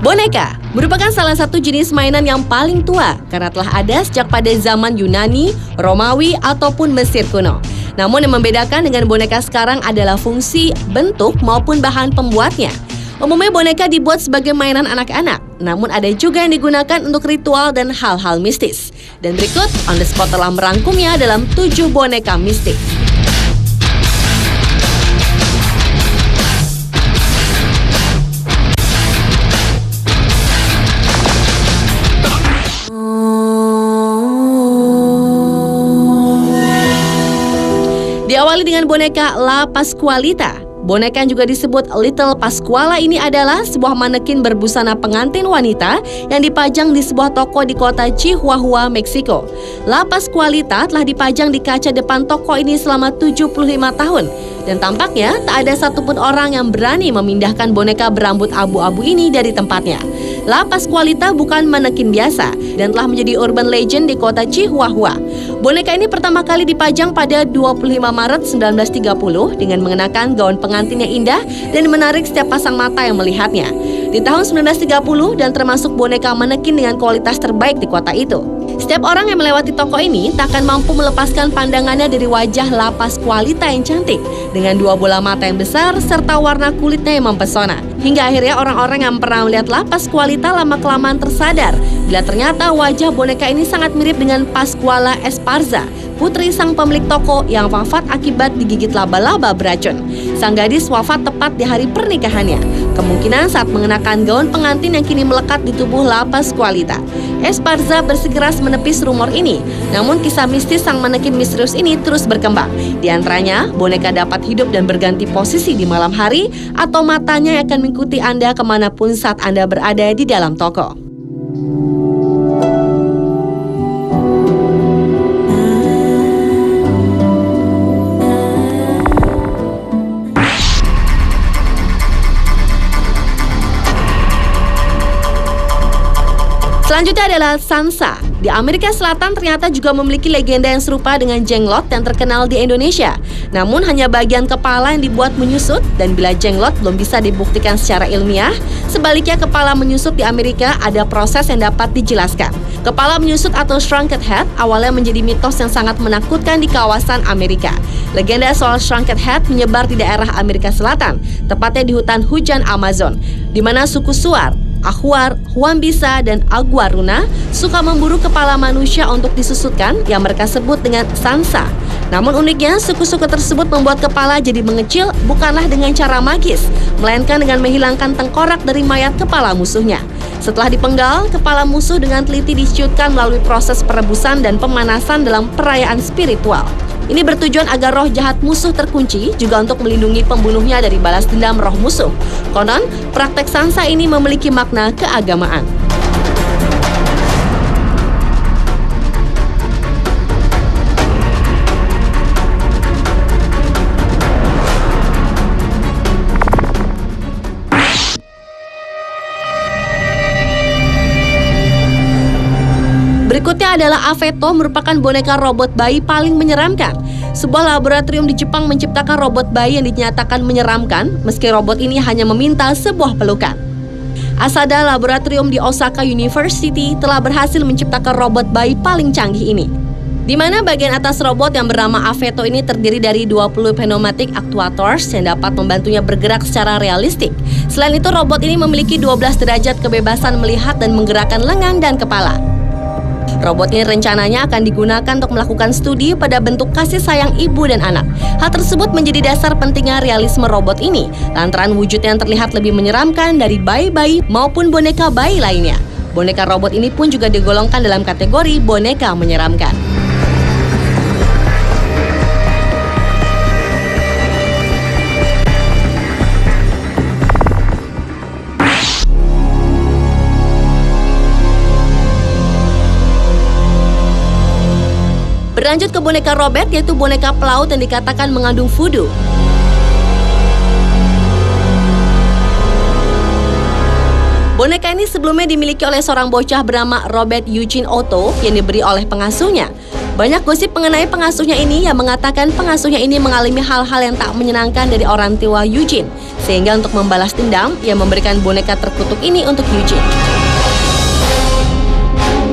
Boneka merupakan salah satu jenis mainan yang paling tua karena telah ada sejak pada zaman Yunani, Romawi, ataupun Mesir kuno. Namun yang membedakan dengan boneka sekarang adalah fungsi, bentuk, maupun bahan pembuatnya. Umumnya boneka dibuat sebagai mainan anak-anak, namun ada juga yang digunakan untuk ritual dan hal-hal mistis. Dan berikut, On The Spot telah merangkumnya dalam 7 boneka mistik. Diawali dengan boneka La Pasqualita. Boneka yang juga disebut Little Pasquala ini adalah sebuah manekin berbusana pengantin wanita yang dipajang di sebuah toko di kota Chihuahua, Meksiko. La Pasqualita telah dipajang di kaca depan toko ini selama 75 tahun. Dan tampaknya tak ada satupun orang yang berani memindahkan boneka berambut abu-abu ini dari tempatnya. La Pasqualita bukan manekin biasa dan telah menjadi urban legend di kota Chihuahua. Boneka ini pertama kali dipajang pada 25 Maret 1930 dengan mengenakan gaun pengantin yang indah dan menarik setiap pasang mata yang melihatnya. Di tahun 1930 dan termasuk boneka manekin dengan kualitas terbaik di kota itu. Setiap orang yang melewati toko ini tak akan mampu melepaskan pandangannya dari wajah La Pasqualita yang cantik dengan 2 bola mata yang besar serta warna kulitnya yang mempesona. Hingga akhirnya orang-orang yang pernah melihat La Pasqualita lama-kelamaan tersadar bila ternyata wajah boneka ini sangat mirip dengan Pascuala Esparza, putri sang pemilik toko yang wafat akibat digigit laba-laba beracun. Sang gadis wafat tepat di hari pernikahannya, kemungkinan saat mengenakan gaun pengantin yang kini melekat di tubuh La Pasqualita. Esparza bersikeras menepis rumor ini, namun kisah mistis sang manekin misterius ini terus berkembang. Di antaranya, boneka dapat hidup dan berganti posisi di malam hari atau matanya yang akan mengikuti Anda kemanapun saat Anda berada di dalam toko. Selanjutnya adalah Sansa. Di Amerika Selatan ternyata juga memiliki legenda yang serupa dengan jenglot yang terkenal di Indonesia. Namun hanya bagian kepala yang dibuat menyusut dan bila jenglot belum bisa dibuktikan secara ilmiah, sebaliknya kepala menyusut di Amerika ada proses yang dapat dijelaskan. Kepala menyusut atau shrunken head awalnya menjadi mitos yang sangat menakutkan di kawasan Amerika. Legenda soal shrunken head menyebar di daerah Amerika Selatan, tepatnya di hutan hujan Amazon, di mana suku Suar, Achuar, Huambisa, dan Aguaruna suka memburu kepala manusia untuk disusutkan yang mereka sebut dengan Sansa. Namun uniknya, suku-suku tersebut membuat kepala jadi mengecil bukanlah dengan cara magis, melainkan dengan menghilangkan tengkorak dari mayat kepala musuhnya. Setelah dipenggal, kepala musuh dengan teliti diciutkan melalui proses perebusan dan pemanasan dalam perayaan spiritual. Ini bertujuan agar roh jahat musuh terkunci, juga untuk melindungi pembunuhnya dari balas dendam roh musuh. Konon, praktek Sansa ini memiliki makna keagamaan. Berikutnya adalah Aveto, merupakan boneka robot bayi paling menyeramkan. Sebuah laboratorium di Jepang menciptakan robot bayi yang dinyatakan menyeramkan meski robot ini hanya meminta sebuah pelukan. Asada Laboratorium di Osaka University telah berhasil menciptakan robot bayi paling canggih ini, di mana bagian atas robot yang bernama Aveto ini terdiri dari 20 pneumatic actuators yang dapat membantunya bergerak secara realistik. Selain itu, robot ini memiliki 12 derajat kebebasan melihat dan menggerakkan lengan dan kepala. Robot ini rencananya akan digunakan untuk melakukan studi pada bentuk kasih sayang ibu dan anak. Hal tersebut menjadi dasar pentingnya realisme robot ini, lantaran wujudnya yang terlihat lebih menyeramkan dari bayi-bayi maupun boneka bayi lainnya. Boneka robot ini pun juga digolongkan dalam kategori boneka menyeramkan. Berlanjut ke boneka Robert, yaitu boneka pelaut yang dikatakan mengandung voodoo. Boneka ini sebelumnya dimiliki oleh seorang bocah bernama Robert Eugene Otto yang diberi oleh pengasuhnya. Banyak gosip mengenai pengasuhnya ini yang mengatakan pengasuhnya ini mengalami hal-hal yang tak menyenangkan dari orang tua Eugene. Sehingga untuk membalas dendam, ia memberikan boneka terkutuk ini untuk Eugene.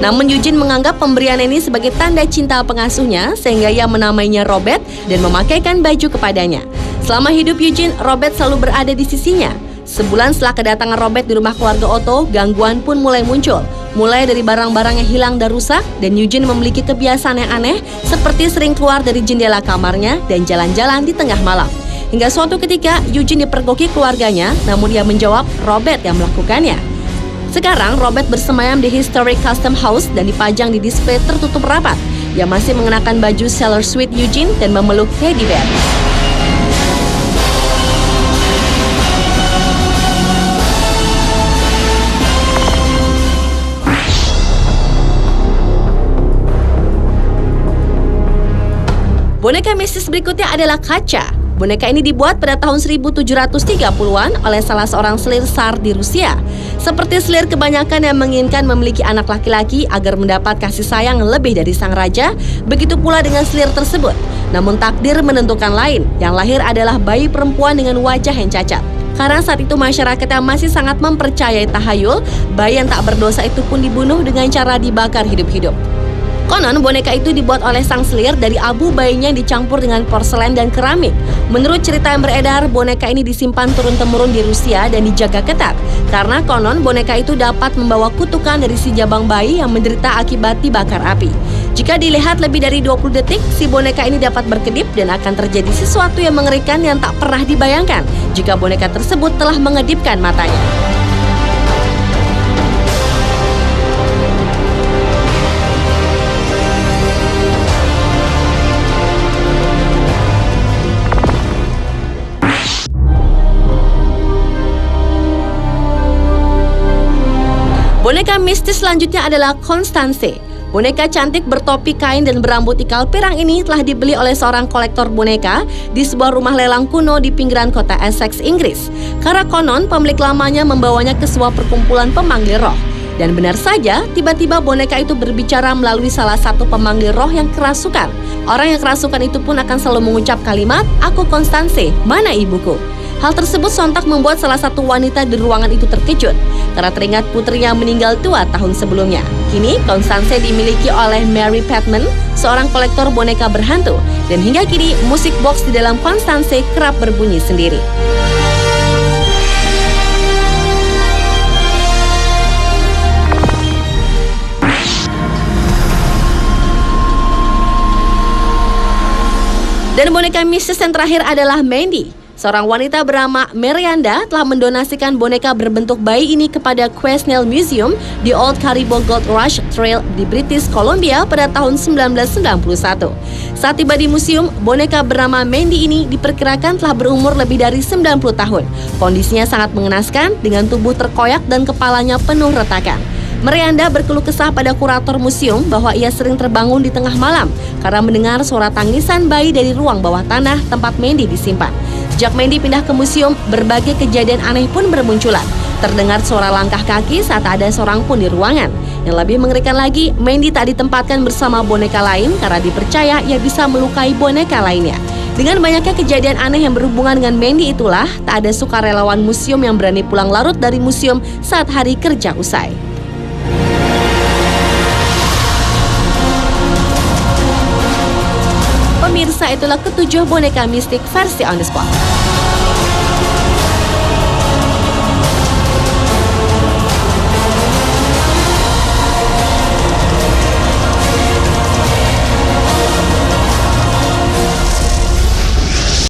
Namun Eugene menganggap pemberian ini sebagai tanda cinta pengasuhnya sehingga ia menamainya Robert dan memakaikan baju kepadanya. Selama hidup Eugene, Robert selalu berada di sisinya. Sebulan setelah kedatangan Robert di rumah keluarga Otto, gangguan pun mulai muncul. Mulai dari barang-barang yang hilang dan rusak, dan Eugene memiliki kebiasaan yang aneh seperti sering keluar dari jendela kamarnya dan jalan-jalan di tengah malam. Hingga suatu ketika Eugene dipergoki keluarganya, namun ia menjawab Robert yang melakukannya. Sekarang Robert bersemayam di Historic Custom House dan dipajang di display tertutup rapat. Ia masih mengenakan baju Sailor Sweet Eugene dan memeluk teddy bear. Boneka mistis berikutnya adalah Katya. Boneka ini dibuat pada tahun 1730-an oleh salah seorang selir Tsar di Rusia. Seperti selir kebanyakan yang menginginkan memiliki anak laki-laki agar mendapat kasih sayang lebih dari sang raja, begitu pula dengan selir tersebut. Namun takdir menentukan lain, yang lahir adalah bayi perempuan dengan wajah yang cacat. Karena saat itu masyarakat yang masih sangat mempercayai tahayul, bayi yang tak berdosa itu pun dibunuh dengan cara dibakar hidup-hidup. Konon boneka itu dibuat oleh sang selir dari abu bayinya yang dicampur dengan porselen dan keramik. Menurut cerita yang beredar, boneka ini disimpan turun-temurun di Rusia dan dijaga ketat. Karena konon boneka itu dapat membawa kutukan dari si jabang bayi yang menderita akibat dibakar api. Jika dilihat lebih dari 20 detik, si boneka ini dapat berkedip dan akan terjadi sesuatu yang mengerikan yang tak pernah dibayangkan jika boneka tersebut telah mengedipkan matanya. Boneka mistis selanjutnya adalah Constance. Boneka cantik bertopi kain dan berambut ikal pirang ini telah dibeli oleh seorang kolektor boneka di sebuah rumah lelang kuno di pinggiran kota Essex, Inggris. Karena konon pemilik lamanya membawanya ke sebuah perkumpulan pemanggil roh. Dan benar saja, tiba-tiba boneka itu berbicara melalui salah satu pemanggil roh yang kerasukan. Orang yang kerasukan itu pun akan selalu mengucap kalimat, "Aku Constance, mana ibuku?" Hal tersebut sontak membuat salah satu wanita di ruangan itu terkejut karena teringat putrinya meninggal 2 tahun sebelumnya. Kini, Constance dimiliki oleh Mary Patman, seorang kolektor boneka berhantu. Dan hingga kini, musik box di dalam Constance kerap berbunyi sendiri. Dan boneka mistis yang terakhir adalah Mandy. Seorang wanita bernama Miranda telah mendonasikan boneka berbentuk bayi ini kepada Quesnel Museum di Old Caribou Gold Rush Trail di British Columbia pada tahun 1991. Saat tiba di museum, boneka bernama Mandy ini diperkirakan telah berumur lebih dari 90 tahun. Kondisinya sangat mengenaskan dengan tubuh terkoyak dan kepalanya penuh retakan. Miranda berkeluh kesah pada kurator museum bahwa ia sering terbangun di tengah malam karena mendengar suara tangisan bayi dari ruang bawah tanah tempat Mandy disimpan. Sejak Mandy pindah ke museum, berbagai kejadian aneh pun bermunculan. Terdengar suara langkah kaki saat ada seorang pun di ruangan. Yang lebih mengerikan lagi, Mandy tak ditempatkan bersama boneka lain karena dipercaya ia bisa melukai boneka lainnya. Dengan banyaknya kejadian aneh yang berhubungan dengan Mandy itulah, tak ada sukarelawan museum yang berani pulang larut dari museum saat hari kerja usai. Pemirsa, itulah ketujuh boneka mistik versi On The Spot.